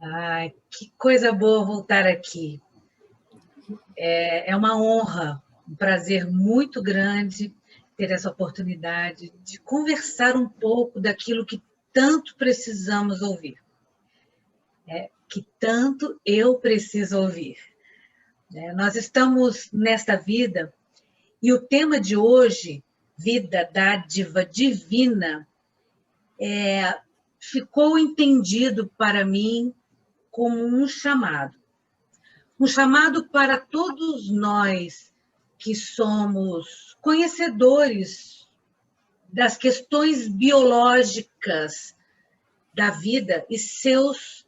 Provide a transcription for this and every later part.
Ai, que coisa boa voltar aqui. É uma honra, um prazer muito grande ter essa oportunidade de conversar um pouco daquilo que tanto precisamos ouvir, que tanto eu preciso ouvir. Nós estamos nesta vida e o tema de hoje, vida, dádiva divina, ficou entendido para mim como um chamado para todos nós que somos conhecedores das questões biológicas da vida e seus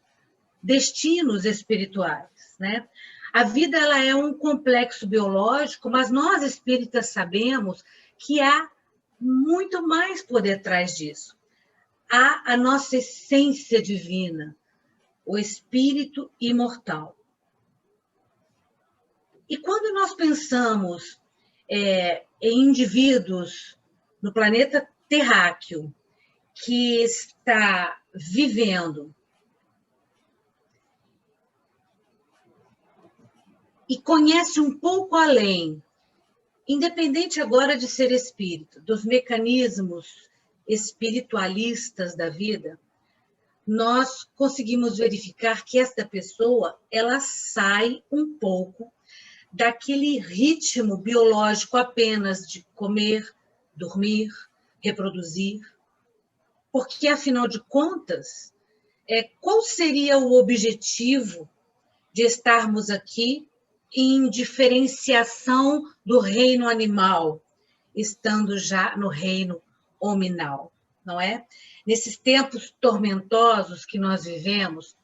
destinos espirituais, né? A vida ela é um complexo biológico, mas nós espíritas sabemos que há muito mais por detrás disso. Há a nossa essência divina, o espírito imortal. E quando nós pensamos em indivíduos no planeta terráqueo que está vivendo e conhece um pouco além, independente agora de ser espírito, dos mecanismos espiritualistas da vida, nós conseguimos verificar que esta pessoa ela sai um pouco daquele ritmo biológico apenas de comer, dormir, reproduzir, porque, afinal de contas, qual seria o objetivo de estarmos aqui em diferenciação do reino animal, estando já no reino hominal, não é? Nesses tempos tormentosos que nós vivemos,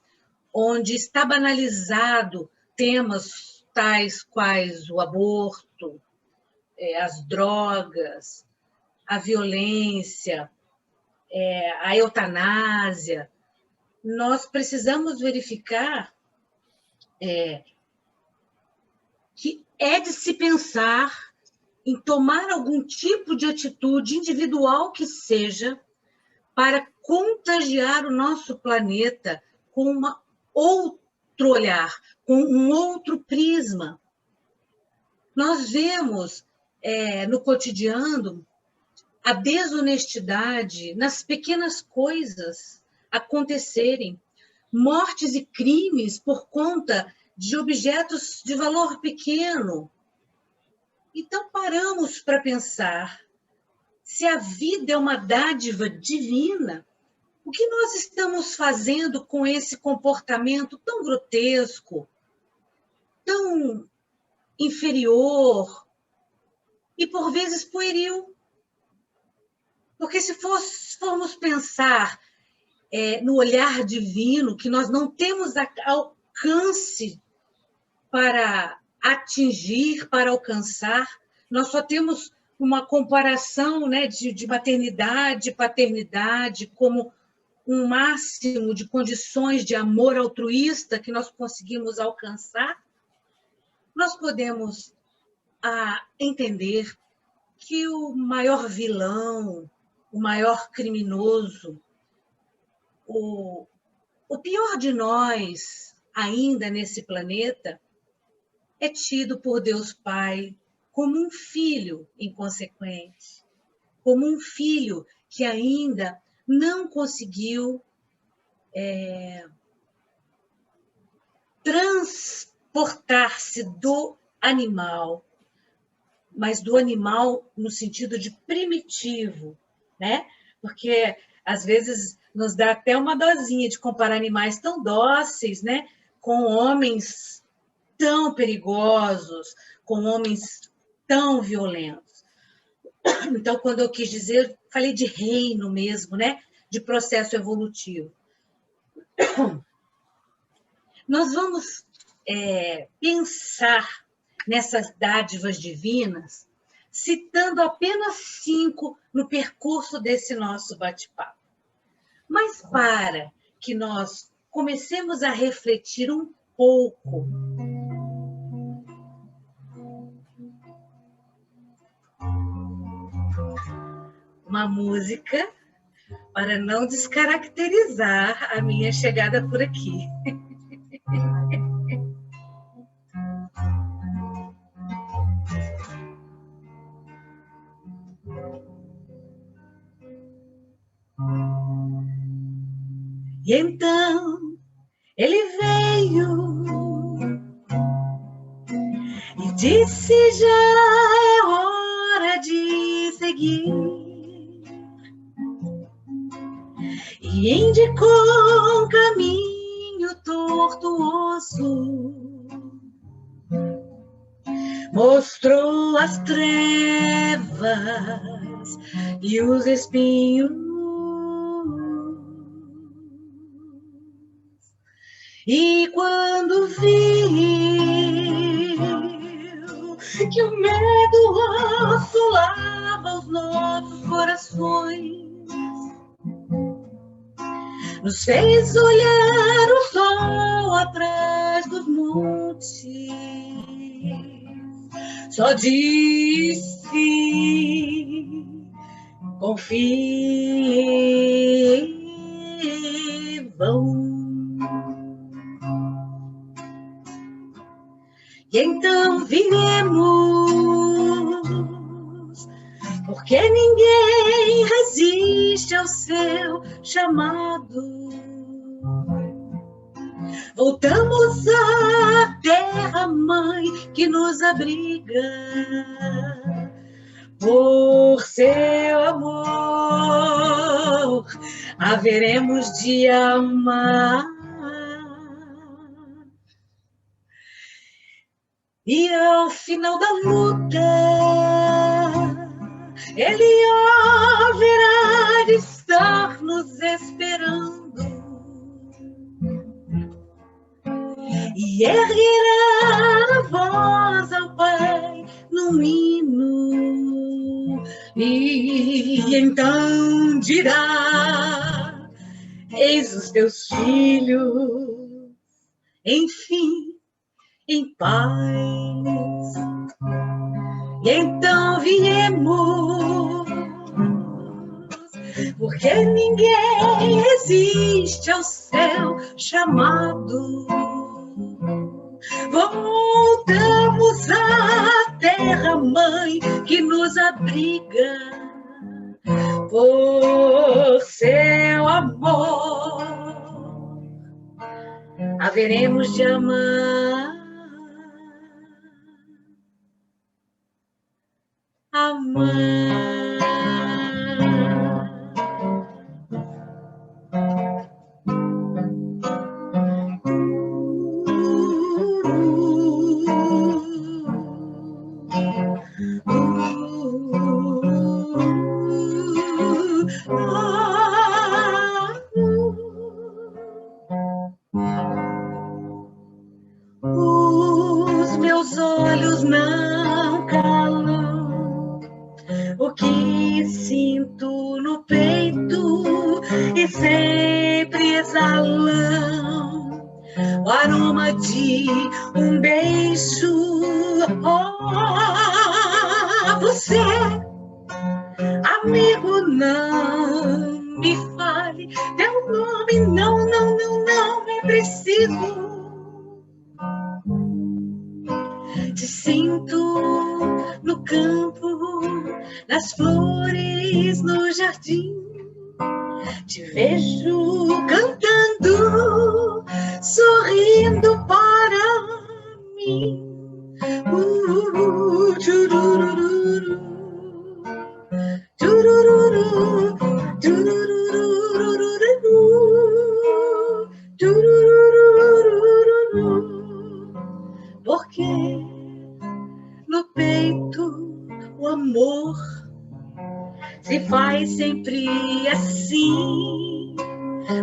onde está banalizado temas tais quais o aborto, as drogas, a violência, a eutanásia, nós precisamos verificar que é de se pensar em tomar algum tipo de atitude individual que seja para contagiar o nosso planeta com outro olhar, com um outro prisma. Nós vemos no cotidiano a desonestidade nas pequenas coisas acontecerem, mortes e crimes por conta de objetos de valor pequeno. Então, paramos para pensar, se a vida é uma dádiva divina, o que nós estamos fazendo com esse comportamento tão grotesco, tão inferior e, por vezes, pueril? Porque se formos pensar no olhar divino, que nós não temos alcance para atingir, para alcançar, nós só temos uma comparação, né, de maternidade, paternidade, como um máximo de condições de amor altruísta que nós conseguimos alcançar, nós podemos entender que o maior vilão, o maior criminoso, o pior de nós ainda nesse planeta é tido por Deus Pai como um filho inconsequente, como um filho que ainda não conseguiu transportar-se do animal, mas do animal no sentido de primitivo, né? Porque às vezes nos dá até uma dosinha de comparar animais tão dóceis, né, com homens tão perigosos, com homens tão violentos. Então, quando eu quis dizer, falei de reino mesmo, né, de processo evolutivo. Nós vamos pensar nessas dádivas divinas, citando apenas 5 no percurso desse nosso bate-papo. Mas para que nós comecemos a refletir um pouco uma música para não descaracterizar a minha chegada por aqui. E então ele veio e disse: já é hora de seguir. E indicou um caminho tortuoso, mostrou as trevas e os espinhos. E quando viu que o medo assolava os nossos corações, nos fez olhar o sol atrás dos montes. Só disse: confie, vão. E então viremos, porque ninguém resiste ao seu chamado. Voltamos à terra-mãe que nos abriga. Por seu amor, haveremos de amar. E ao final da luta, ele haverá de estar nos esperando e erguerá a voz ao Pai num hino, e então dirá: eis os teus filhos, enfim, em paz. E então viemos, porque ninguém resiste ao seu chamado. Voltamos à terra-mãe que nos abriga. Por seu amor, haveremos de amar. Amar. Os meus olhos não calam o que sinto no peito, e sempre exalam o aroma de um beijo. Oh, você, amigo, não me fale teu nome, não, não, não, não é preciso. Te sinto no campo, nas flores, no jardim. Te vejo cantando, sorrindo para mim. Tchurururu, tchurururu, tchurururu, tchurururu. Porque no peito o amor se faz sempre assim,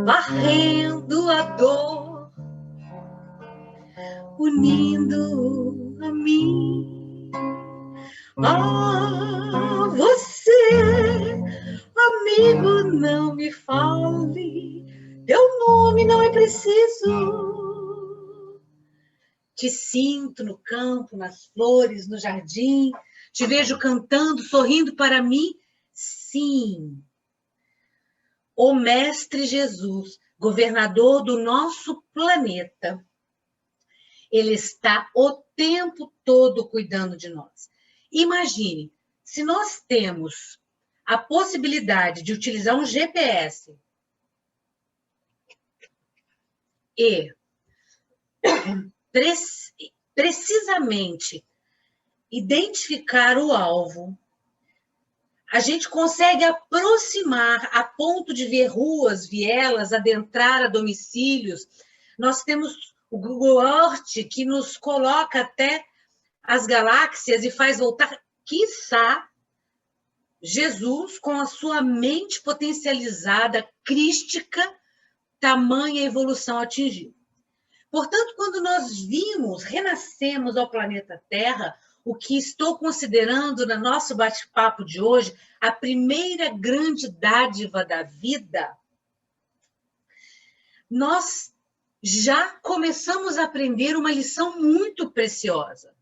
varrendo a dor, unindo a mim. Ah, você, amigo, não me fale, teu nome não é preciso. Te sinto no campo, nas flores, no jardim. Te vejo cantando, sorrindo para mim. Sim. o Mestre Jesus, governador do nosso planeta, ele está o tempo todo cuidando de nós. Imagine, se nós temos a possibilidade de utilizar um GPS e precisamente identificar o alvo, a gente consegue aproximar a ponto de ver ruas, vielas, adentrar a domicílios. Nós temos o Google Earth, que nos coloca até as galáxias e faz voltar, quiçá, Jesus, com a sua mente potencializada, crística, tamanha evolução atingiu. Portanto, quando nós renascemos ao planeta Terra, o que estou considerando no nosso bate-papo de hoje, a primeira grande dádiva da vida, nós já começamos a aprender uma lição muito preciosa.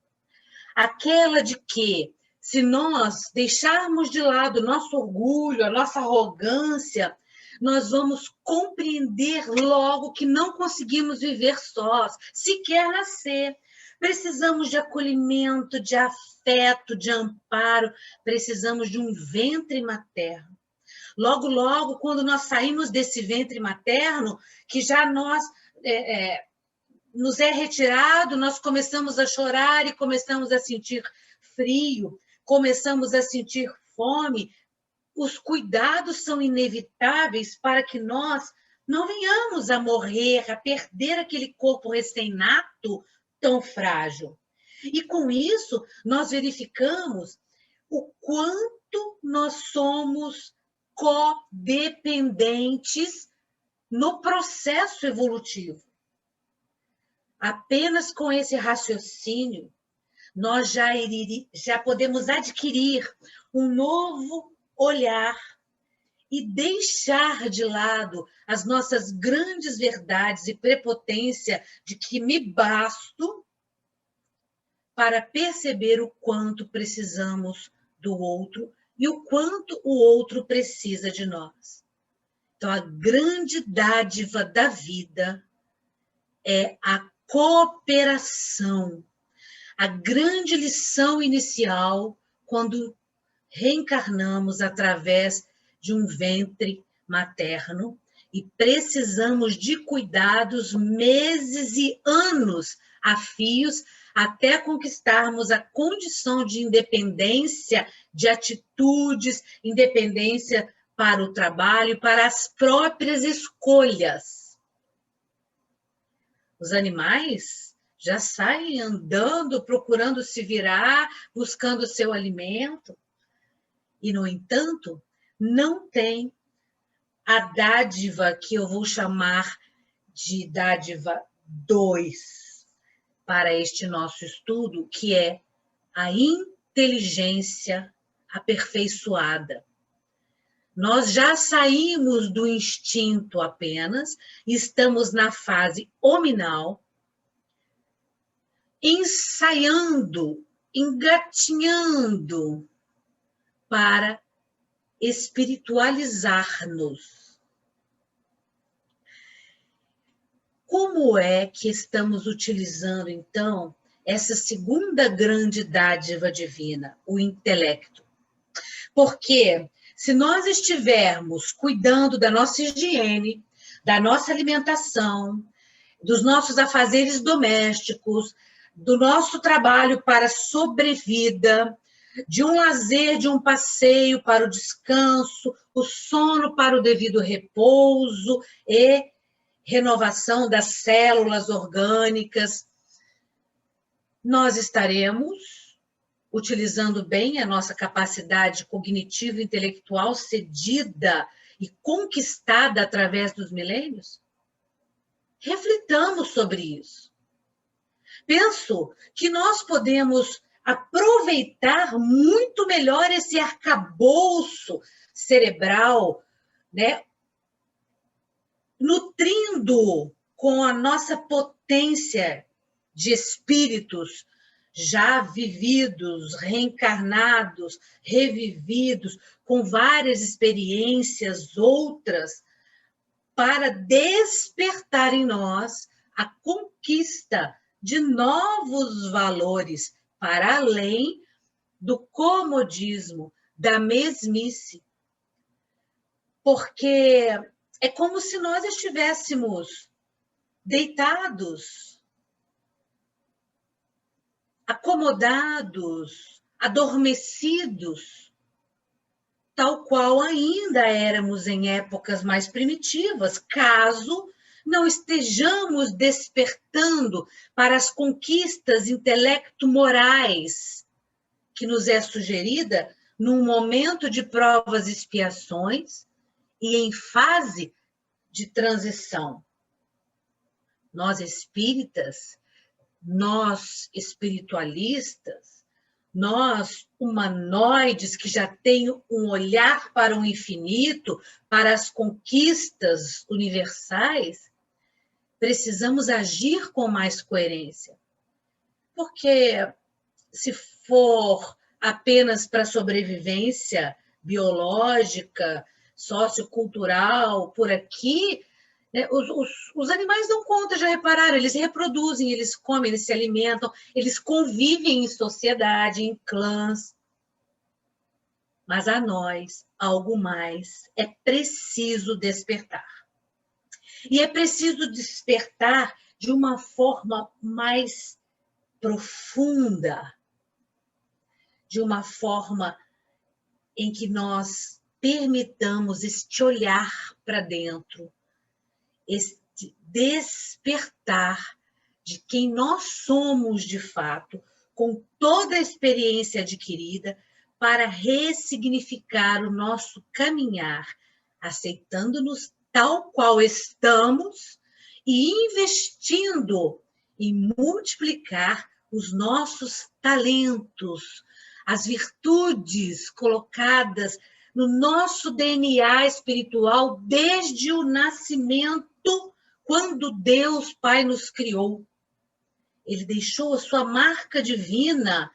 Aquela de que, se nós deixarmos de lado o nosso orgulho, a nossa arrogância, nós vamos compreender logo que não conseguimos viver sós, sequer nascer. Precisamos de acolhimento, de afeto, de amparo, precisamos de um ventre materno. Logo, logo, quando nós saímos desse ventre materno, que já nos é retirado, nós começamos a chorar e começamos a sentir frio, começamos a sentir fome. Os cuidados são inevitáveis para que nós não venhamos a morrer, a perder aquele corpo recém-nato tão frágil. E com isso, nós verificamos o quanto nós somos codependentes no processo evolutivo. Apenas com esse raciocínio, nós já podemos adquirir um novo olhar e deixar de lado as nossas grandes verdades e prepotência de que me basto para perceber o quanto precisamos do outro e o quanto o outro precisa de nós. Então, a grande dádiva da vida é a cooperação. A grande lição inicial, quando reencarnamos através de um ventre materno e precisamos de cuidados meses e anos a fios até conquistarmos a condição de independência de atitudes, independência para o trabalho, para as próprias escolhas. Os animais já saem andando, procurando se virar, buscando seu alimento. E, no entanto, não tem a dádiva que eu vou chamar de dádiva 2 para este nosso estudo, que é a inteligência aperfeiçoada. Nós já saímos do instinto apenas, estamos na fase hominal, ensaiando, engatinhando para espiritualizar-nos. Como é que estamos utilizando, então, essa segunda grande dádiva divina, o intelecto? Porque se nós estivermos cuidando da nossa higiene, da nossa alimentação, dos nossos afazeres domésticos, do nosso trabalho para a sobrevida, de um lazer, de um passeio para o descanso, o sono para o devido repouso e renovação das células orgânicas, nós estaremos utilizando bem a nossa capacidade cognitiva e intelectual cedida e conquistada através dos milênios? Reflitamos sobre isso. Penso que nós podemos aproveitar muito melhor esse arcabouço cerebral, né? Nutrindo com a nossa potência de espíritos, já vividos, reencarnados, revividos, com várias experiências outras, para despertar em nós a conquista de novos valores, para além do comodismo, da mesmice. Porque é como se nós estivéssemos deitados, acomodados, adormecidos, tal qual ainda éramos em épocas mais primitivas, caso não estejamos despertando para as conquistas intelecto-morais que nos é sugerida num momento de provas e expiações e em fase de transição. Nós espíritas, nós espiritualistas, nós humanoides que já têm um olhar para o infinito, para as conquistas universais, precisamos agir com mais coerência. Porque se for apenas para sobrevivência biológica, sociocultural, por aqui, né, os animais dão conta, já repararam, eles reproduzem, eles comem, eles se alimentam, eles convivem em sociedade, em clãs. Mas a nós, algo mais, é preciso despertar. E é preciso despertar de uma forma mais profunda, de uma forma em que nós permitamos este olhar para dentro, este despertar de quem nós somos de fato, com toda a experiência adquirida, para ressignificar o nosso caminhar, aceitando-nos tal qual estamos e investindo em multiplicar os nossos talentos, as virtudes colocadas no nosso DNA espiritual desde o nascimento, quando Deus Pai nos criou. Ele deixou a sua marca divina,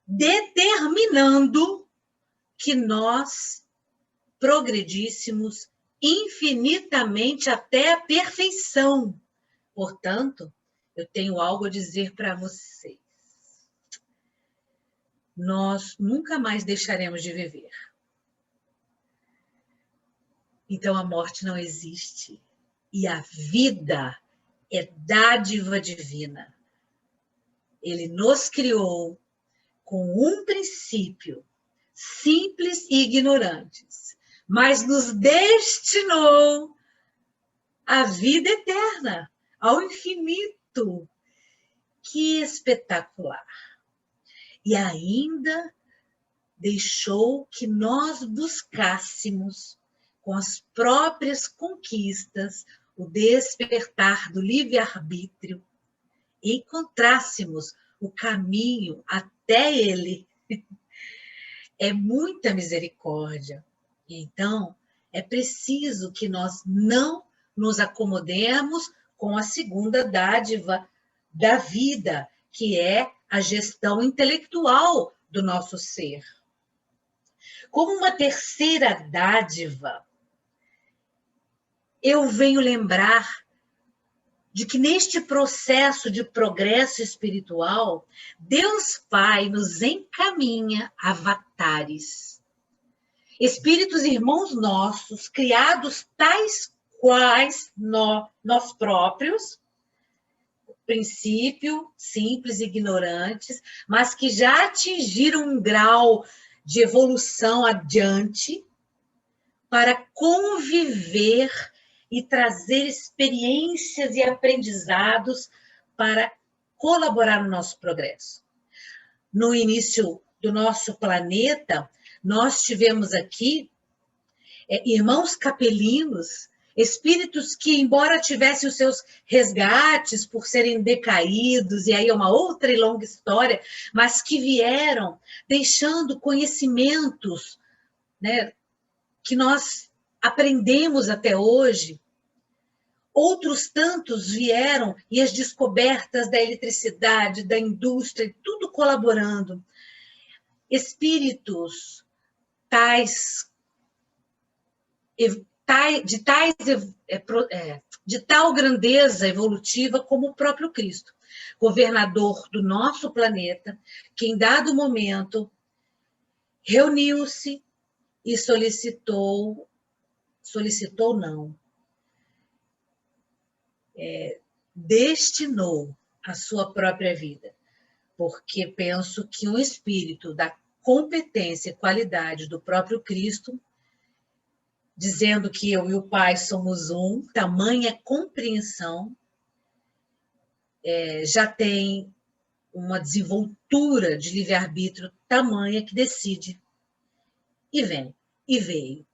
determinando que nós progredíssemos infinitamente até a perfeição. Portanto, eu tenho algo a dizer para vocês. Nós nunca mais deixaremos de viver. Então a morte não existe. E a vida é dádiva divina. Ele nos criou com um princípio, simples e ignorantes, mas nos destinou à vida eterna, ao infinito. Que espetacular! E ainda deixou que nós buscássemos, com as próprias conquistas, o despertar do livre-arbítrio, e encontrássemos o caminho até ele. É muita misericórdia. Então, é preciso que nós não nos acomodemos com a segunda dádiva da vida, que é a gestão intelectual do nosso ser. Como uma terceira dádiva, eu venho lembrar de que neste processo de progresso espiritual, Deus Pai nos encaminha avatares. Espíritos irmãos nossos, criados tais quais nós próprios, princípio, simples e ignorantes, mas que já atingiram um grau de evolução adiante para conviver e trazer experiências e aprendizados para colaborar no nosso progresso. No início do nosso planeta, nós tivemos aqui irmãos capelinos, espíritos que, embora tivessem os seus resgates por serem decaídos, e aí é uma outra e longa história, mas que vieram deixando conhecimentos, né, que nós aprendemos até hoje. Outros tantos vieram e as descobertas da eletricidade, da indústria, tudo colaborando. Espíritos de tal grandeza evolutiva como o próprio Cristo, governador do nosso planeta, que em dado momento reuniu-se e solicitou não, destinou a sua própria vida, porque penso que um espírito da competência e qualidade do próprio Cristo, dizendo que eu e o Pai somos um, tamanha compreensão, já tem uma desenvoltura de livre-arbítrio tamanha que decide e vem, e veio,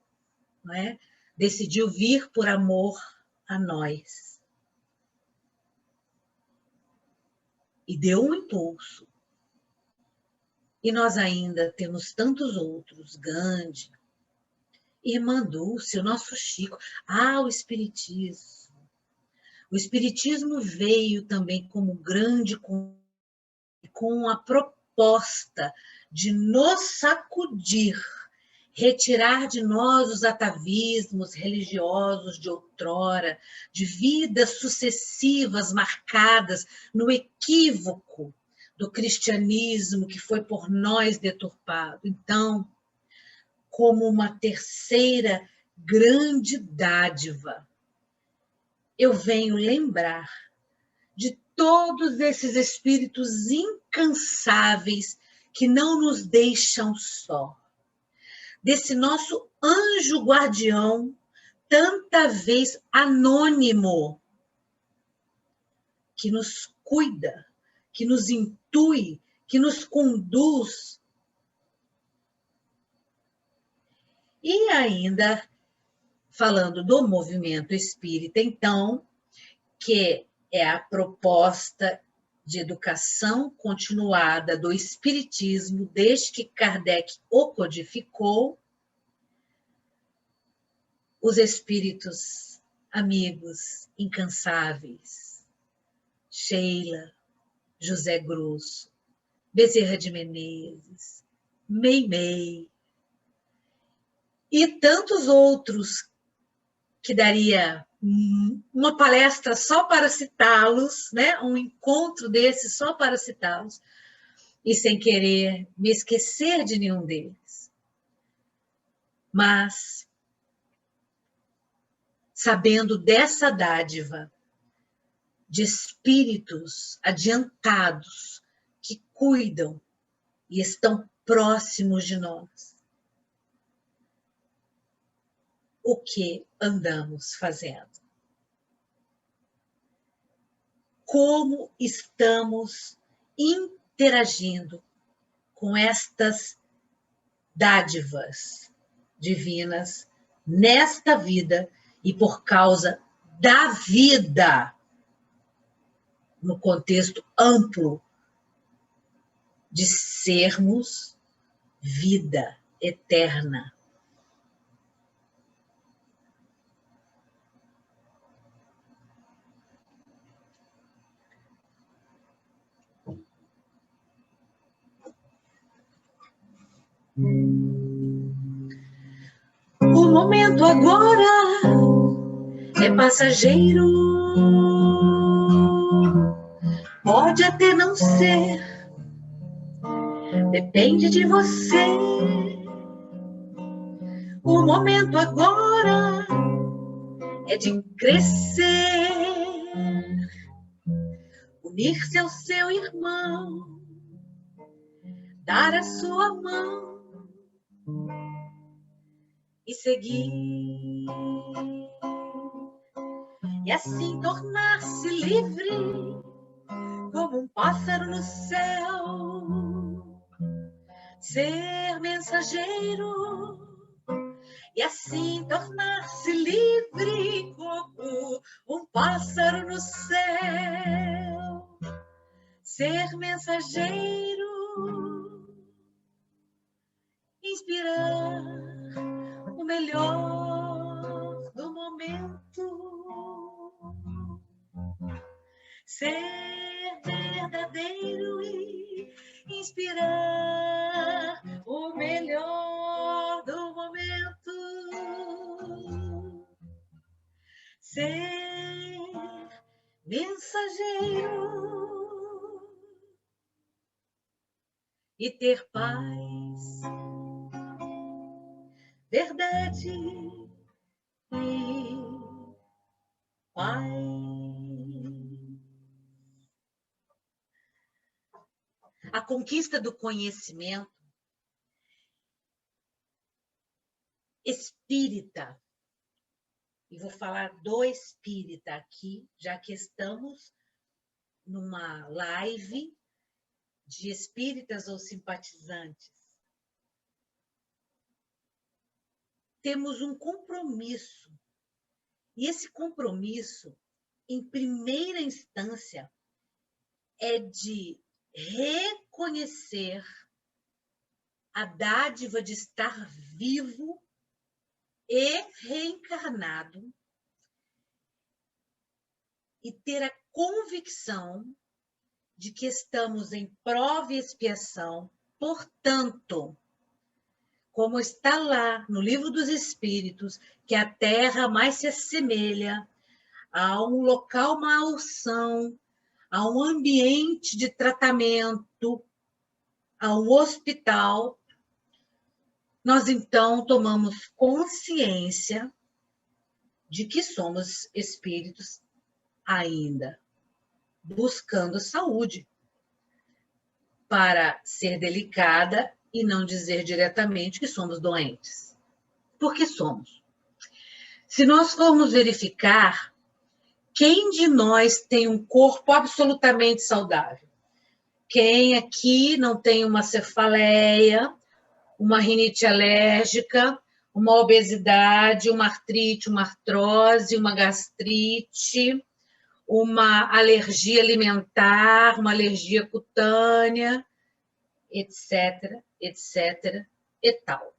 não é? Decidiu vir por amor a nós. E deu um impulso. E nós ainda temos tantos outros, Gandhi, Irmã Dulce, o nosso Chico. O Espiritismo. O Espiritismo veio também como grande com a proposta de nos sacudir, retirar de nós os atavismos religiosos de outrora, de vidas sucessivas marcadas no equívoco do cristianismo que foi por nós deturpado. Então, como uma terceira grande dádiva, eu venho lembrar de todos esses espíritos incansáveis que não nos deixam só, desse nosso anjo guardião, tanta vez anônimo, que nos cuida, que nos intui, que nos conduz. E ainda, falando do movimento espírita, então, que é a proposta de educação continuada do espiritismo, desde que Kardec o codificou, os espíritos amigos incansáveis, Sheila, José Grosso, Bezerra de Menezes, Meimei, e tantos outros que daria uma palestra só para citá-los, né? Um encontro desse só para citá-los, e sem querer me esquecer de nenhum deles. Mas, sabendo dessa dádiva de espíritos adiantados que cuidam e estão próximos de nós, o que andamos fazendo? Como estamos interagindo com estas dádivas divinas nesta vida e por causa da vida, no contexto amplo de sermos vida eterna. O momento agora é passageiro, pode até não ser, depende de você. O momento agora é de crescer, unir-se ao seu irmão, dar a sua mão e seguir, e assim tornar-se livre como um pássaro no céu, ser mensageiro, e assim tornar-se livre como um pássaro no céu, ser mensageiro, inspirar o melhor do momento, ser verdadeiro e inspirar o melhor do momento, ser mensageiro e ter paz, verdade e paz. A conquista do conhecimento espírita, e vou falar do espírita aqui, já que estamos numa live de espíritas ou simpatizantes. Temos um compromisso, e esse compromisso, em primeira instância, é de reconhecer a dádiva de estar vivo e reencarnado e ter a convicção de que estamos em prova e expiação. Portanto, como está lá no Livro dos Espíritos, que a Terra mais se assemelha a um local malsão, a um ambiente de tratamento, a um hospital, nós então tomamos consciência de que somos espíritos ainda buscando saúde para ser delicada e não dizer diretamente que somos doentes. Porque somos. Se nós formos verificar, quem de nós tem um corpo absolutamente saudável? Quem aqui não tem uma cefaleia, uma rinite alérgica, uma obesidade, uma artrite, uma artrose, uma gastrite, uma alergia alimentar, uma alergia cutânea, etc, etc e tal.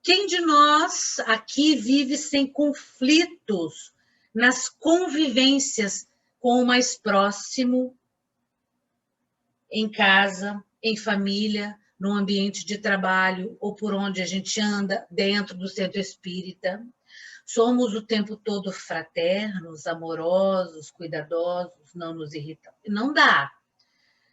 Quem de nós aqui vive sem conflitos nas convivências com o mais próximo, em casa, em família, no ambiente de trabalho ou por onde a gente anda dentro do centro espírita? Somos o tempo todo fraternos, amorosos, cuidadosos, não nos irritamos. Não dá.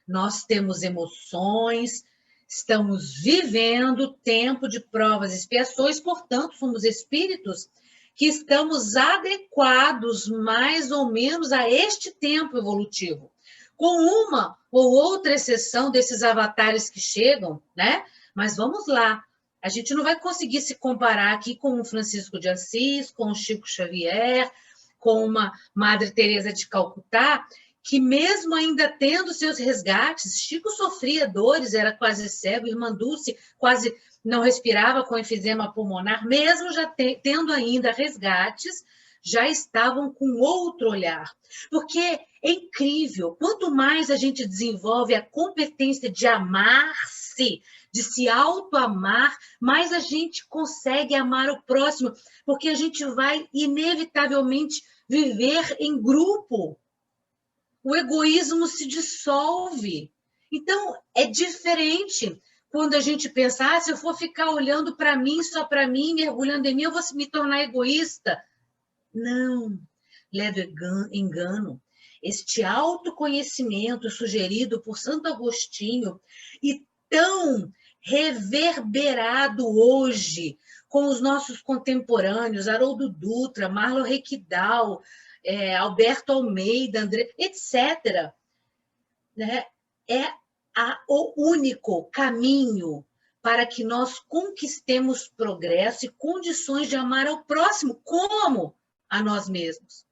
Nós temos emoções, estamos vivendo tempo de provas e expiações, portanto, somos espíritos que estamos adequados mais ou menos a este tempo evolutivo. Com uma ou outra exceção desses avatares que chegam, né? Mas vamos lá. A gente não vai conseguir se comparar aqui com o Francisco de Assis, com o Chico Xavier, com uma Madre Teresa de Calcutá, que mesmo ainda tendo seus resgates, Chico sofria dores, era quase cego, Irmã Dulce quase não respirava com enfisema pulmonar, mesmo já tendo ainda resgates, já estavam com outro olhar. Porque é incrível, quanto mais a gente desenvolve a competência de amar-se, de se auto-amar, mais a gente consegue amar o próximo, porque a gente vai inevitavelmente viver em grupo. O egoísmo se dissolve. Então, é diferente quando a gente pensa, se eu for ficar olhando para mim, só para mim, mergulhando em mim, eu vou me tornar egoísta. Não, ledo engano. Este autoconhecimento sugerido por Santo Agostinho e tão reverberado hoje com os nossos contemporâneos, Haroldo Dutra, Marlon Requidal, Alberto Almeida, André, etc., né? É o único caminho para que nós conquistemos progresso e condições de amar ao próximo, como a nós mesmos.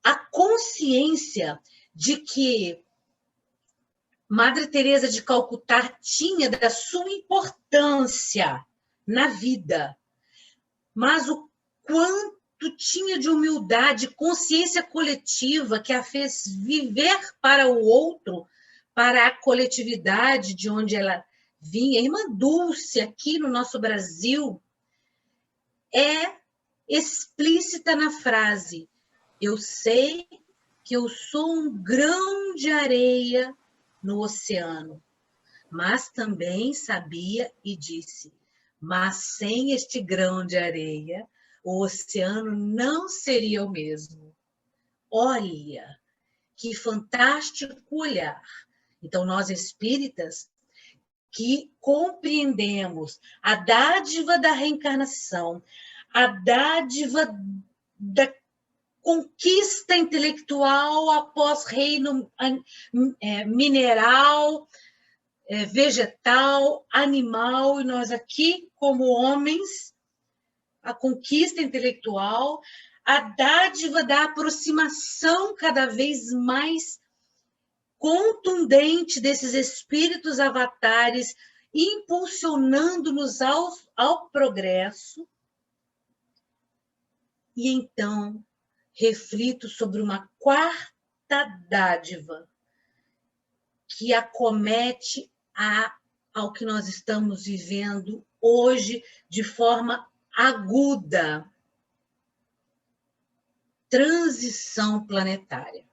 A consciência de que Madre Teresa de Calcutá tinha da sua importância na vida, mas o quanto tinha de humildade, consciência coletiva que a fez viver para o outro, para a coletividade de onde ela vinha. A Irmã Dulce, aqui no nosso Brasil, é explícita na frase: Eu sei que eu sou um grão de areia no oceano, mas também sabia e disse: mas sem este grão de areia, o oceano não seria o mesmo. Olha, que fantástico olhar! Então, nós espíritas que compreendemos a dádiva da reencarnação, a dádiva da conquista intelectual após reino mineral, vegetal, animal, e nós aqui, como homens, a conquista intelectual, a dádiva da aproximação cada vez mais contundente desses espíritos avatares, impulsionando-nos ao progresso. E então, reflito sobre uma quarta dádiva que acomete ao que nós estamos vivendo hoje de forma aguda. Transição planetária.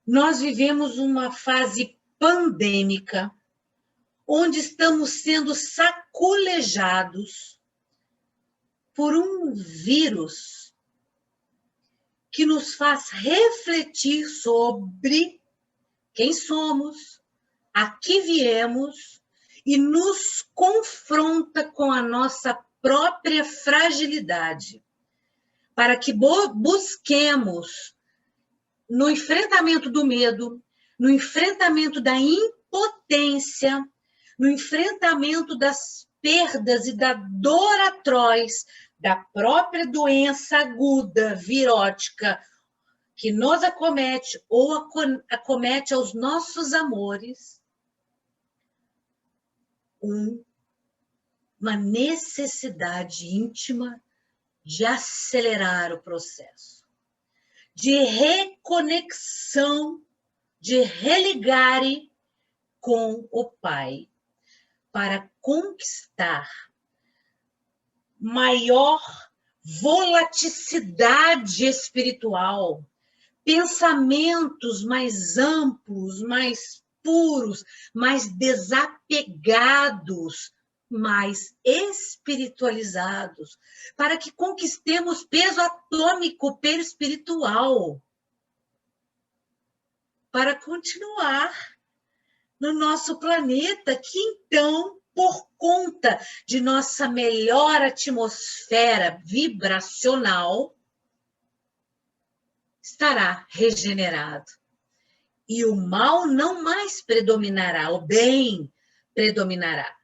Nós vivemos uma fase pandêmica, onde estamos sendo saculejados por um vírus que nos faz refletir sobre quem somos, a que viemos e nos confronta com a nossa própria fragilidade, para que busquemos, no enfrentamento do medo, no enfrentamento da impotência, no enfrentamento das perdas e da dor atroz da própria doença aguda, virótica, que nos acomete ou acomete aos nossos amores, uma necessidade íntima de acelerar o processo, de reconexão, de religar com o Pai, para conquistar maior volaticidade espiritual, pensamentos mais amplos, mais puros, mais desapegados, mais espiritualizados, para que conquistemos peso atômico perespiritual, para continuar no nosso planeta, que então, por conta de nossa melhor atmosfera vibracional, estará regenerado. E o mal não mais predominará, o bem predominará.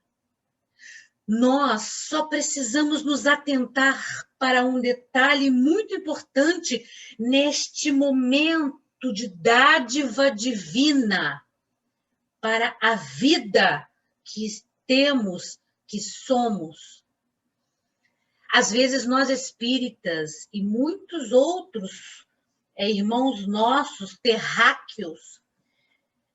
Nós só precisamos nos atentar para um detalhe muito importante neste momento de dádiva divina para a vida que temos, que somos. Às vezes nós espíritas e muitos outros irmãos nossos, terráqueos,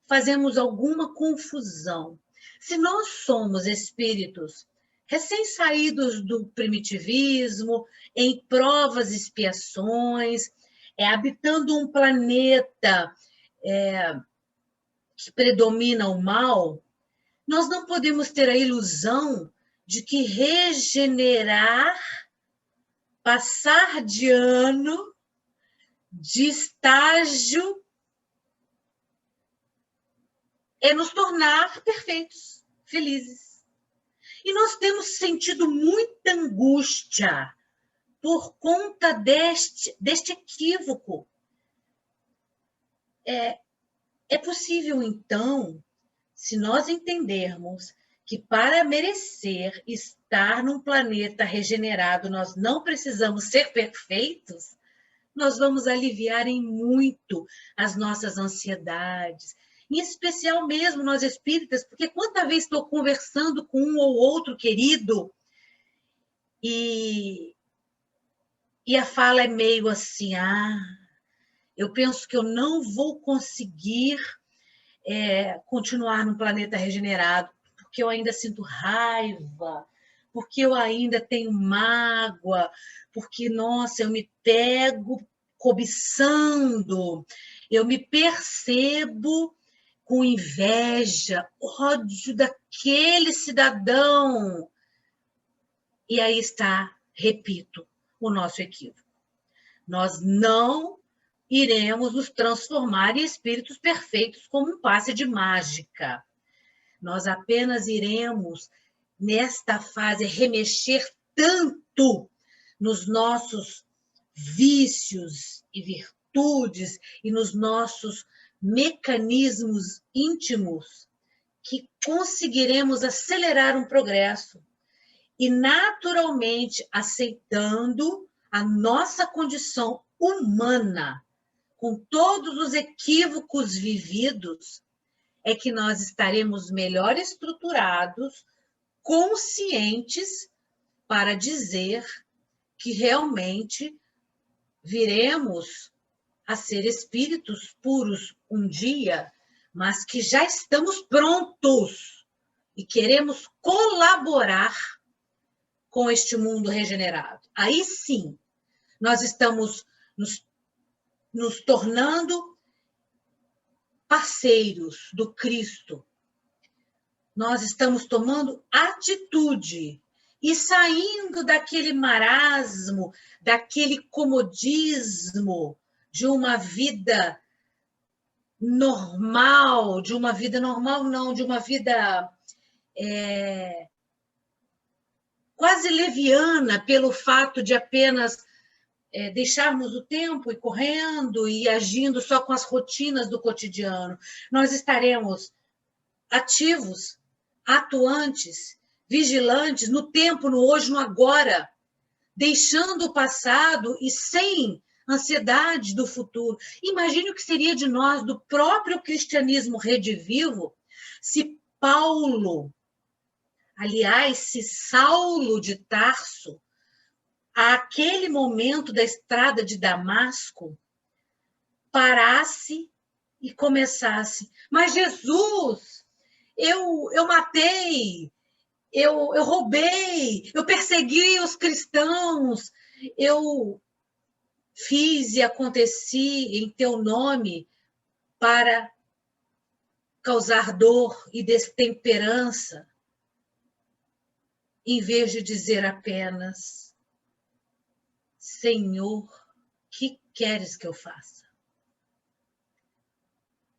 fazemos alguma confusão. Se nós somos espíritos recém-saídos do primitivismo, em provas e expiações, habitando um planeta que predomina o mal, nós não podemos ter a ilusão de que regenerar, passar de ano, de estágio, é nos tornar perfeitos, felizes. E nós temos sentido muita angústia por conta deste equívoco. É possível, então, se nós entendermos que para merecer estar num planeta regenerado, nós não precisamos ser perfeitos, nós vamos aliviar em muito as nossas ansiedades, em especial mesmo nós espíritas, porque quanta vez estou conversando com um ou outro querido e a fala é meio assim, eu penso que eu não vou conseguir continuar no planeta regenerado, porque eu ainda sinto raiva, porque eu ainda tenho mágoa, porque, nossa, eu me pego cobiçando, eu me percebo com inveja, ódio daquele cidadão. E aí está, repito, o nosso equívoco. Nós não iremos nos transformar em espíritos perfeitos como um passe de mágica. Nós apenas iremos, nesta fase, remexer tanto nos nossos vícios e virtudes e nos nossos mecanismos íntimos que conseguiremos acelerar um progresso e, naturalmente, aceitando a nossa condição humana, com todos os equívocos vividos, é que nós estaremos melhor estruturados, conscientes, para dizer que realmente viremos a ser espíritos puros um dia, mas que já estamos prontos e queremos colaborar com este mundo regenerado. Aí sim, nós estamos nos tornando parceiros do Cristo. Nós estamos tomando atitude e saindo daquele marasmo, daquele comodismo de uma vida normal, de uma vida quase leviana, pelo fato de apenas deixarmos o tempo e correndo e agindo só com as rotinas do cotidiano. Nós estaremos ativos, atuantes, vigilantes no tempo, no hoje, no agora, deixando o passado e sem ansiedade do futuro. Imagine o que seria de nós, do próprio cristianismo redivivo, se Paulo, aliás, se Saulo de Tarso, àquele momento da estrada de Damasco, parasse e começasse: mas Jesus, eu matei, eu roubei, eu persegui os cristãos, eu fiz e aconteci em teu nome para causar dor e destemperança, em vez de dizer apenas: Senhor, que queres que eu faça?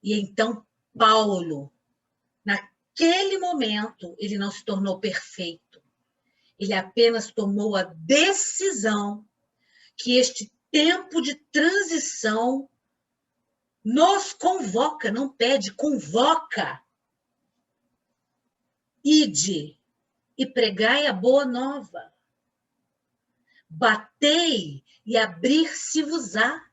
E então Paulo, naquele momento, ele não se tornou perfeito. Ele apenas tomou a decisão que este tempo de transição nos convoca, não pede, convoca. Ide e pregai a boa nova. Batei e abrir-se-vos-á.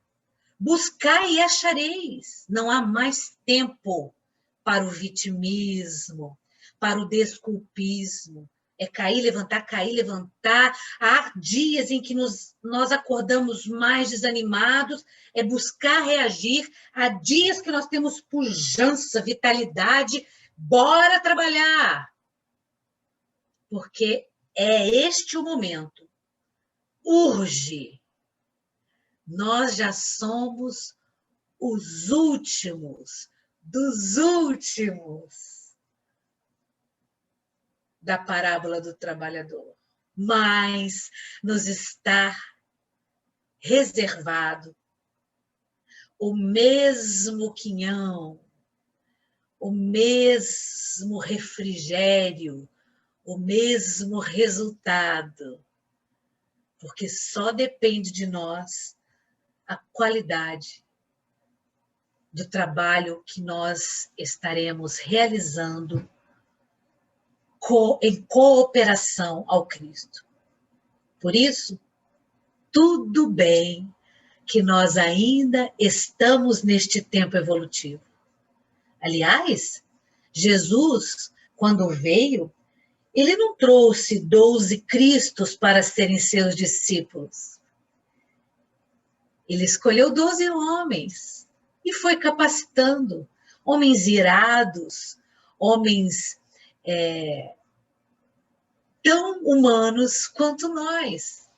Buscai e achareis. Não há mais tempo para o vitimismo, para o desculpismo. É cair, levantar, cair, levantar. Há dias em que nós acordamos mais desanimados, é buscar reagir. Há dias que nós temos pujança, vitalidade. Bora trabalhar! Porque é este o momento. Urge. Nós já somos os últimos dos últimos da parábola do trabalhador. Mas nos está reservado o mesmo quinhão, o mesmo refrigério, o mesmo resultado, porque só depende de nós a qualidade do trabalho que nós estaremos realizando em cooperação ao Cristo. Por isso, tudo bem que nós ainda estamos neste tempo evolutivo. Aliás, Jesus, quando veio, ele não trouxe 12 Cristos para serem seus discípulos. Ele escolheu 12 homens e foi capacitando. Homens irados, homens tão humanos quanto nós.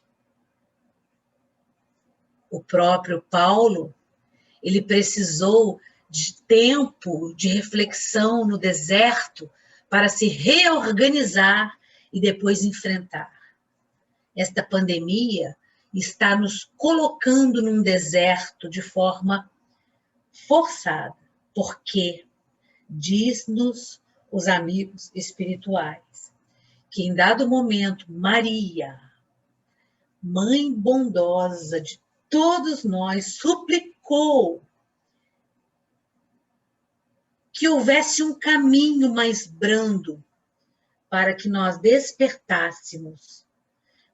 O próprio Paulo, ele precisou de tempo de reflexão no deserto para se reorganizar e depois enfrentar. Esta pandemia está nos colocando num deserto de forma forçada, porque diz-nos os amigos espirituais que em dado momento Maria, mãe bondosa de todos nós, suplicou que houvesse um caminho mais brando para que nós despertássemos.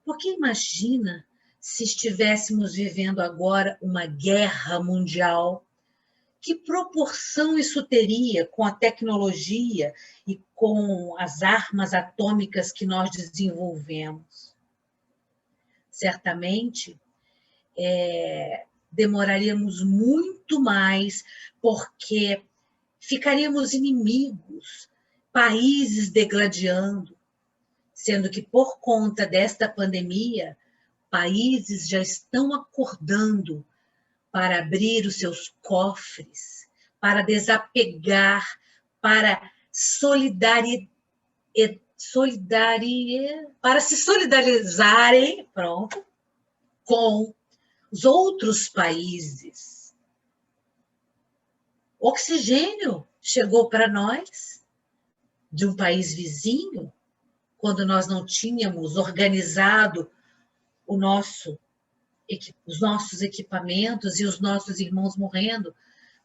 Porque imagina se estivéssemos vivendo agora uma guerra mundial, que proporção isso teria com a tecnologia e com as armas atômicas que nós desenvolvemos? Certamente, demoraríamos muito mais, porque ficaríamos inimigos, países degladiando, sendo que por conta desta pandemia, países já estão acordando para abrir os seus cofres, para desapegar, para para se solidarizarem, pronto, com os outros países. Oxigênio chegou para nós de um país vizinho, quando nós não tínhamos organizado os nossos equipamentos e os nossos irmãos morrendo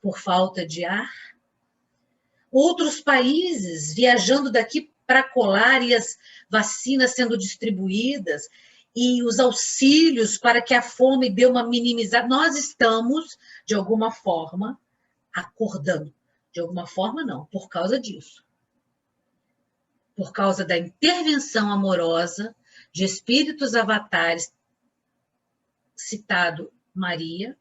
por falta de ar. Outros países viajando daqui para colar e as vacinas sendo distribuídas e os auxílios para que a fome dê uma minimizada. Nós estamos, de alguma forma, acordando. De alguma forma, não, por causa disso. Por causa da intervenção amorosa de espíritos avatares, citado Maria,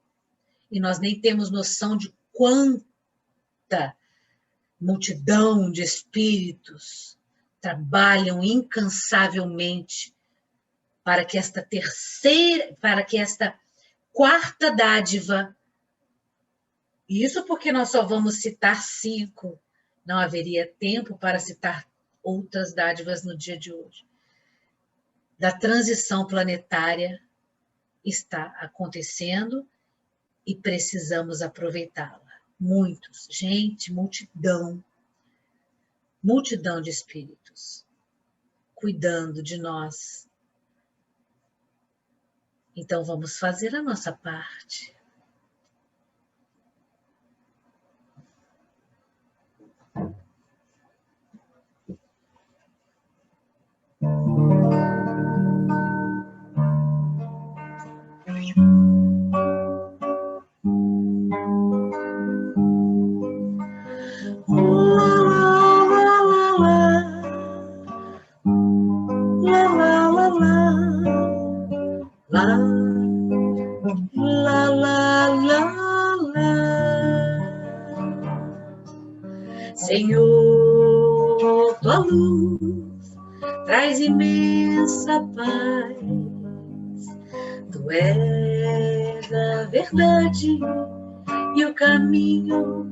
e nós nem temos noção de quanta multidão de espíritos trabalham incansavelmente para que esta quarta dádiva, isso porque nós só vamos citar 5, não haveria tempo para citar outras dádivas no dia de hoje, da transição planetária, está acontecendo e precisamos aproveitá-la. Muitos, gente, multidão de espíritos cuidando de nós. Então vamos fazer a nossa parte. Senhor, tua luz traz imensa paz. Tu és a verdade e o caminho,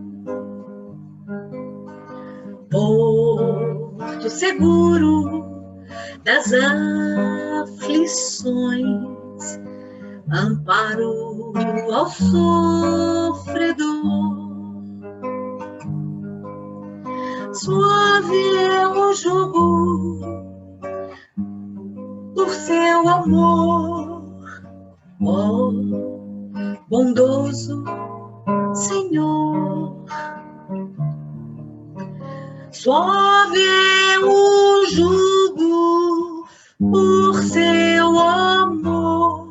porto seguro das aflições, amparo ao sofredor. Suave é o jugo por seu amor, ó bondoso Senhor. Suave é o jugo por seu amor,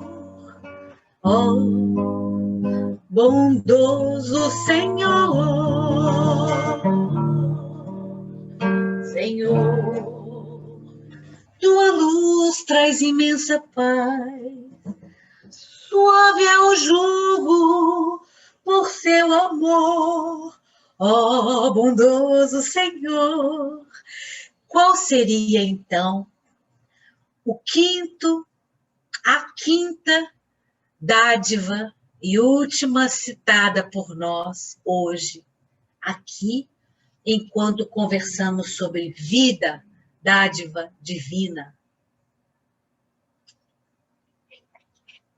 ó bondoso Senhor. Senhor, tua luz traz imensa paz. Suave é o jugo por seu amor, ó bondoso Senhor. Qual seria então a quinta dádiva e última citada por nós hoje, aqui, enquanto conversamos sobre vida, dádiva divina.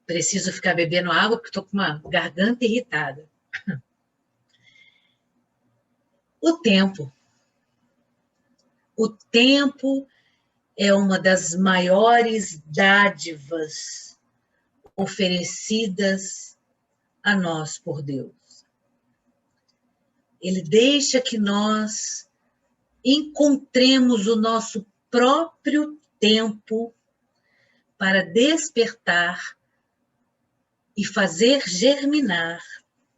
Preciso ficar bebendo água porque estou com uma garganta irritada. O tempo. O tempo é uma das maiores dádivas oferecidas a nós por Deus. Ele deixa que nós encontremos o nosso próprio tempo para despertar e fazer germinar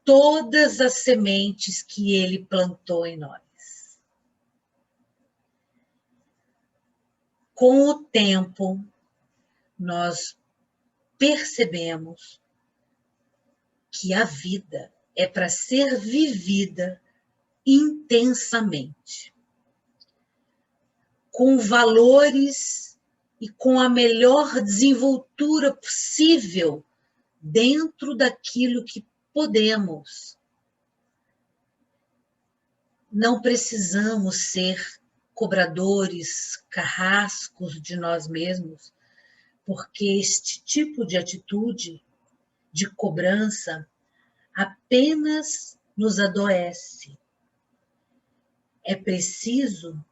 todas as sementes que ele plantou em nós. Com o tempo, nós percebemos que a vida é para ser vivida intensamente, com valores e com a melhor desenvoltura possível dentro daquilo que podemos. Não precisamos ser cobradores, carrascos de nós mesmos, porque este tipo de atitude, de cobrança, apenas nos adoece. É preciso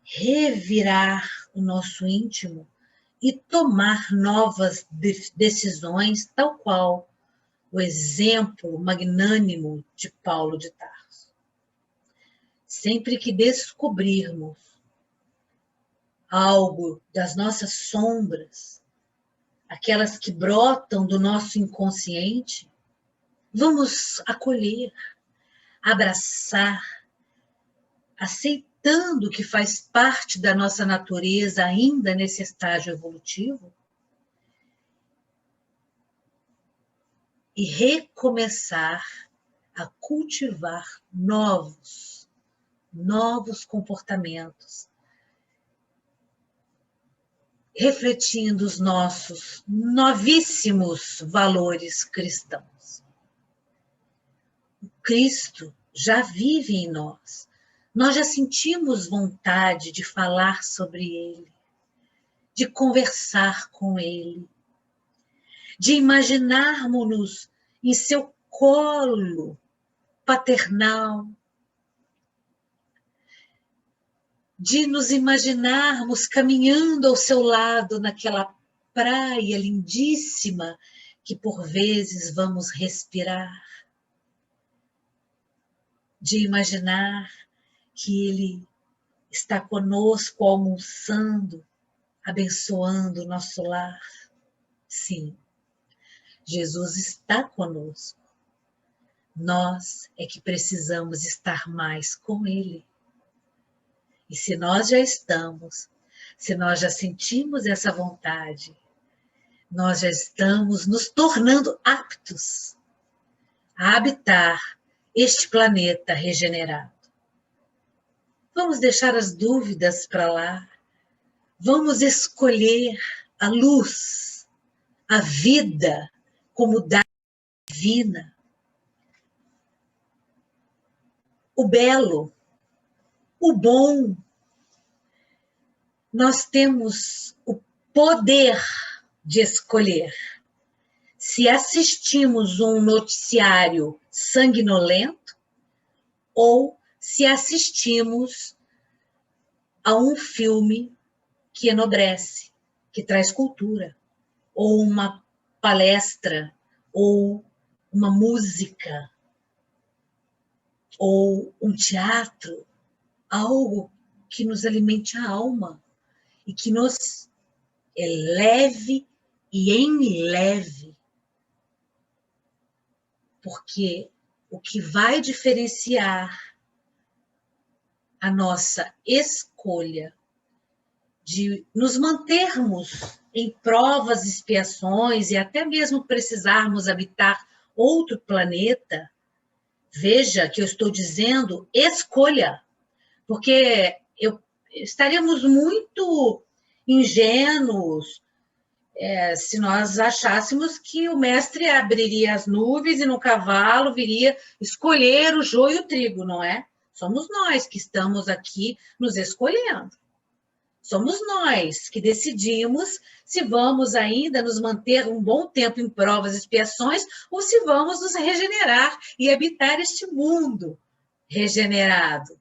revirar o nosso íntimo e tomar novas decisões, tal qual o exemplo magnânimo de Paulo de Tarso. Sempre que descobrirmos algo das nossas sombras, aquelas que brotam do nosso inconsciente, vamos acolher, abraçar, aceitando que faz parte da nossa natureza ainda nesse estágio evolutivo, e recomeçar a cultivar novos comportamentos, refletindo os nossos novíssimos valores cristãos. O Cristo já vive em nós. Nós já sentimos vontade de falar sobre Ele, de conversar com Ele, de imaginarmos-nos em seu colo paternal, de nos imaginarmos caminhando ao seu lado naquela praia lindíssima que por vezes vamos respirar, de imaginar que Ele está conosco almoçando, abençoando o nosso lar. Sim, Jesus está conosco. Nós é que precisamos estar mais com Ele. E se nós já estamos, se nós já sentimos essa vontade, nós já estamos nos tornando aptos a habitar este planeta regenerado. Vamos deixar as dúvidas para lá. Vamos escolher a luz, a vida como dádiva divina. O belo, o bom. Nós temos o poder de escolher. Se assistimos um noticiário sanguinolento ou se assistimos a um filme que enobrece, que traz cultura, ou uma palestra, ou uma música, ou um teatro, algo que nos alimente a alma e que nos eleve e enleve. Porque o que vai diferenciar a nossa escolha de nos mantermos em provas, expiações e até mesmo precisarmos habitar outro planeta, veja que eu estou dizendo escolha, porque estaríamos muito ingênuos Se nós achássemos que o mestre abriria as nuvens e no cavalo viria escolher o joio e o trigo, não é? Somos nós que estamos aqui nos escolhendo. Somos nós que decidimos se vamos ainda nos manter um bom tempo em provas e expiações ou se vamos nos regenerar e habitar este mundo regenerado.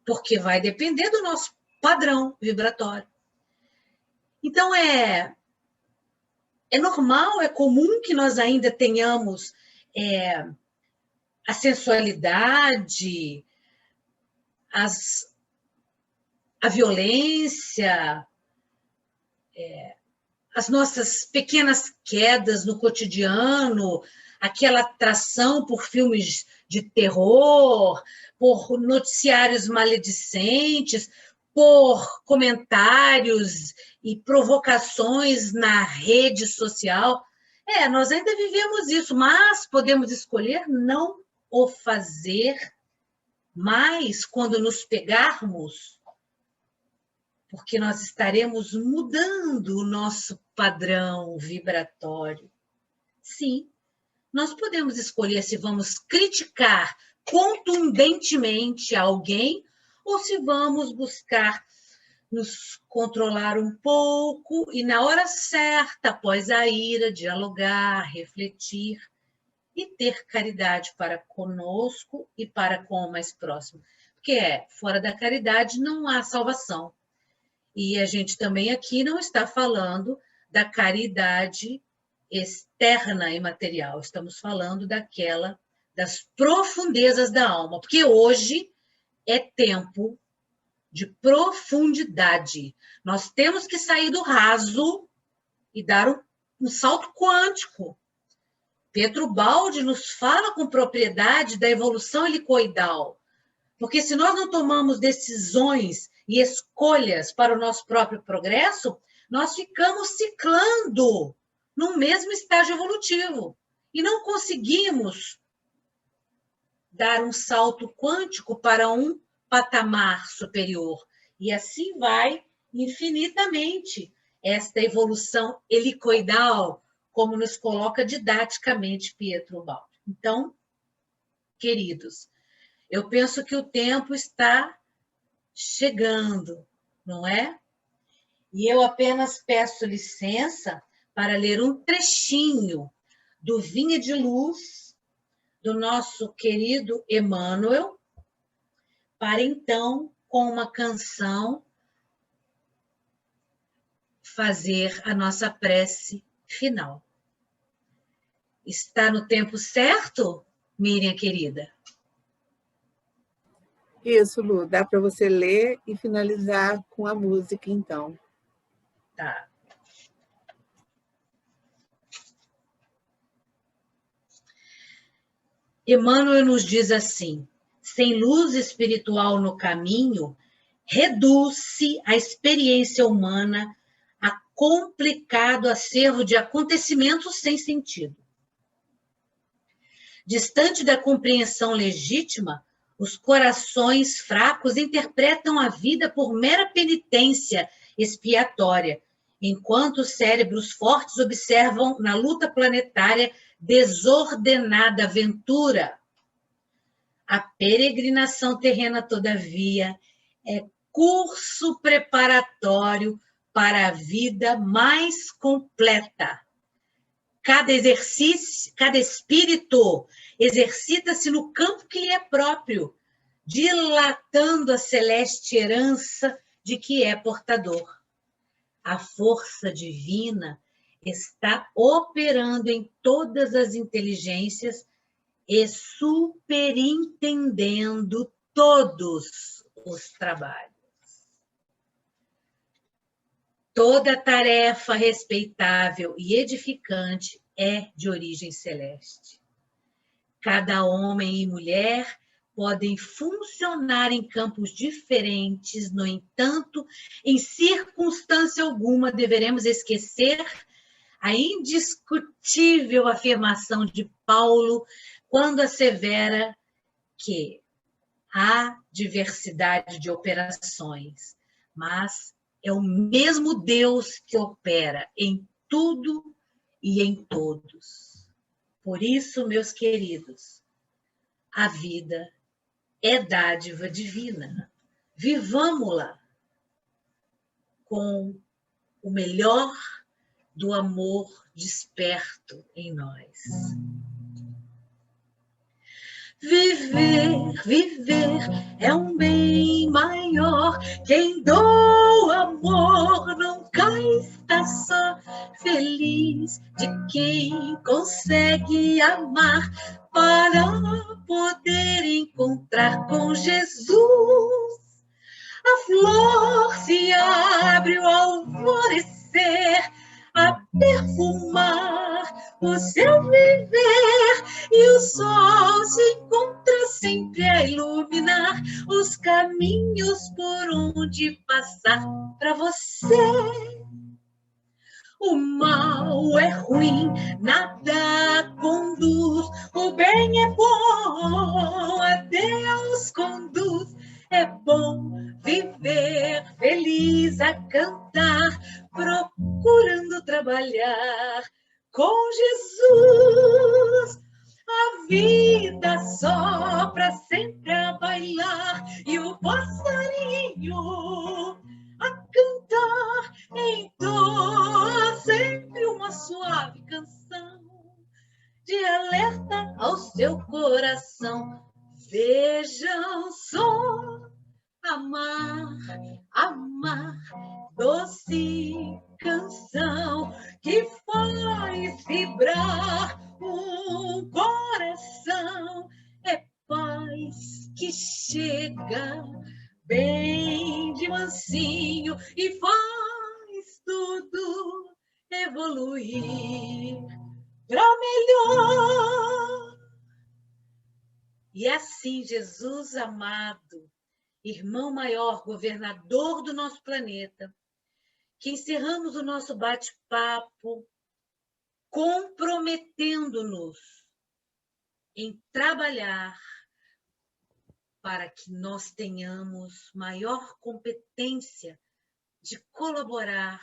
Porque vai depender do nosso padrão vibratório. Então, é normal, é comum que nós ainda tenhamos a sensualidade, a violência, as nossas pequenas quedas no cotidiano, aquela atração por filmes de terror, por noticiários maledicentes, por comentários e provocações na rede social. Nós ainda vivemos isso, mas podemos escolher não o fazer mais quando nos pegarmos, porque nós estaremos mudando o nosso padrão vibratório. Sim, nós podemos escolher se vamos criticar contundentemente alguém ou se vamos buscar nos controlar um pouco e, na hora certa, após a ira, dialogar, refletir e ter caridade para conosco e para com o mais próximo. Porque fora da caridade não há salvação. E a gente também aqui não está falando da caridade externa e material, estamos falando das profundezas da alma, porque hoje é tempo de profundidade. Nós temos que sair do raso e dar um salto quântico. Pietro Baldi nos fala com propriedade da evolução helicoidal, porque se nós não tomamos decisões e escolhas para o nosso próprio progresso, nós ficamos ciclando no mesmo estágio evolutivo e não conseguimos dar um salto quântico para um patamar superior. E assim vai infinitamente esta evolução helicoidal, como nos coloca didaticamente Pietro Baldi. Então, queridos, eu penso que o tempo está chegando, não é? E eu apenas peço licença para ler um trechinho do Vinha de Luz, do nosso querido Emmanuel, para então, com uma canção, fazer a nossa prece final. Está no tempo certo, Miriam querida? Isso, Lu, dá para você ler e finalizar com a música, então. Tá. Emmanuel nos diz assim: sem luz espiritual no caminho, reduz-se a experiência humana a complicado acervo de acontecimentos sem sentido. Distante da compreensão legítima, os corações fracos interpretam a vida por mera penitência expiatória, enquanto os cérebros fortes observam na luta planetária desordenada aventura. A peregrinação terrena, todavia, é curso preparatório para a vida mais completa. Cada espírito exercita-se no campo que lhe é próprio, dilatando a celeste herança de que é portador. A força divina está operando em todas as inteligências e superintendendo todos os trabalhos. Toda tarefa respeitável e edificante é de origem celeste. Cada homem e mulher podem funcionar em campos diferentes, no entanto, em circunstância alguma deveremos esquecer a indiscutível afirmação de Paulo quando assevera que há diversidade de operações, mas é o mesmo Deus que opera em tudo e em todos. Por isso, meus queridos, a vida é dádiva divina. Vivamo-la com o melhor do amor desperto em nós. Viver, viver é um bem maior. Quem doa amor nunca está só. Feliz de quem consegue amar para poder encontrar com Jesus. A flor se abre ao alvorecer, a perfumar o seu viver, e o sol se encontra sempre a iluminar os caminhos por onde passar para você. O mal é ruim, nada conduz, o bem é bom, a Deus conduz. É bom viver feliz a cantar, procurando trabalhar com Jesus. A vida sopra sempre a bailar e o passarinho a cantar entoa sempre uma suave canção de alerta ao seu coração. Vejam só, amar, amar, doce canção que faz vibrar um coração. É paz que chega bem de mansinho e faz tudo evoluir para melhor. E assim, Jesus amado, irmão maior, governador do nosso planeta, que encerramos o nosso bate-papo comprometendo-nos em trabalhar para que nós tenhamos maior competência de colaborar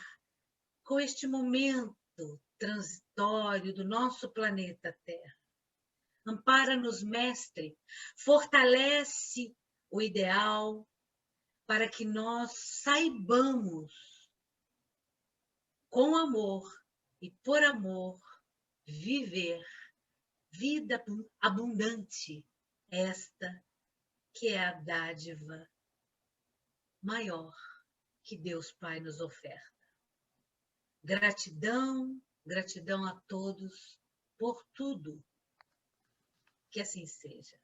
com este momento transitório do nosso planeta Terra. Ampara-nos, Mestre, fortalece o ideal para que nós saibamos, com amor e por amor, viver vida abundante, esta que é a dádiva maior que Deus Pai nos oferta. Gratidão, gratidão a todos por tudo. Que assim seja.